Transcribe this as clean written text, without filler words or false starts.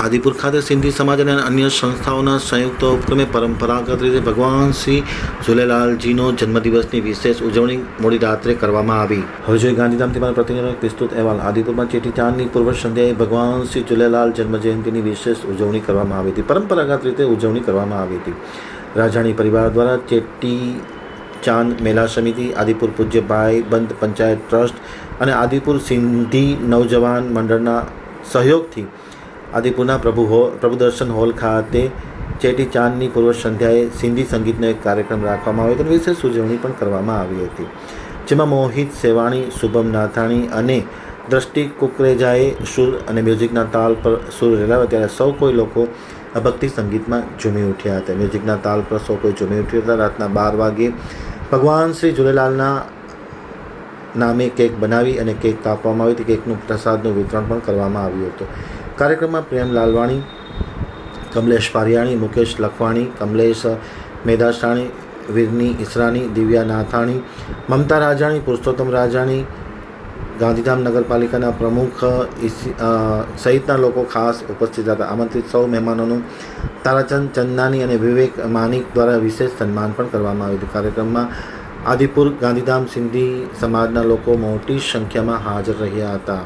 આદિપુર ખાતે સિંધી સમાજ અને અન્ય સંસ્થાઓના સંયુક્ત ઉપક્રમે પરંપરાગત રીતે ભગવાન શ્રી ઝૂલેલાલજીનો જન્મદિવસની વિશેષ ઉજવણી મોડી રાત્રે કરવામાં આવી. હવે જોઈએ ગાંધીધામથી મારા પ્રતિનિધિનો વિસ્તૃત અહેવાલ. આદિપુરમાં ચેટીચાંદની પૂર્વ સંધ્યાએ ભગવાન શ્રી ઝૂલેલાલ જન્મજયંતિની વિશેષ ઉજવણી કરવામાં આવી હતી. પરંપરાગત રીતે ઉજવણી કરવામાં આવી હતી. રાજાણી પરિવાર દ્વારા ચેટીચાંદ મેલા સમિતિ, આદિપુર પૂજ્ય ભાઈબંધ પંચાયત ટ્રસ્ટ અને આદિપુર સિંધી નવજવાન મંડળના સહયોગથી આદિપુરના પ્રભુદર્શન હોલ ખાતે ચેટીચાંદની પૂર્વ સંધ્યાએ સિંધી સંગીતનો એક કાર્યક્રમ રાખવામાં આવ્યો હતો અને વિશેષ ઉજવણી પણ કરવામાં આવી હતી, જેમાં મોહિત સેવાણી, શુભમ નાથાણી અને દ્રષ્ટિ કુકરેજાએ સુર અને મ્યુઝિકના તાલ પર સુર રેલાવ્યા. ત્યારે સૌ કોઈ લોકો ભક્તિ સંગીતમાં ઝૂમી ઉઠ્યા હતા. મ્યુઝિકના તાલ પર સૌ કોઈ ઝૂમી ઉઠ્યા હતા. રાતના 12 વાગ્યે ભગવાન શ્રી ઝૂલેલાલના નામે કેક બનાવી અને કેક કાપવામાં આવી હતી. કેકનું પ્રસાદનું વિતરણ પણ કરવામાં આવ્યું હતું. કાર્યક્રમમાં પ્રેમ લાલવાણી, કમલેશ પારિયાણી, મુકેશ લખવાણી, કમલેશ મેદાસાણી, વીરની ઈસરાણી, દિવ્યા નાથાણી, મમતા રાજાણી, પુરુષોત્તમ રાજાણી, ગાંધીધામ નગરપાલિકાના પ્રમુખ સહિતના લોકો ખાસ ઉપસ્થિત હતા. આમંત્રિત સૌ મહેમાનોનું તારાચંદ ચંદાની અને વિવેક માનિક દ્વારા વિશેષ સન્માન પણ કરવામાં આવ્યું હતું. કાર્યક્રમમાં આદિપુર ગાંધીધામ સિંધી સમાજના લોકો મોટી સંખ્યામાં હાજર રહ્યા હતા.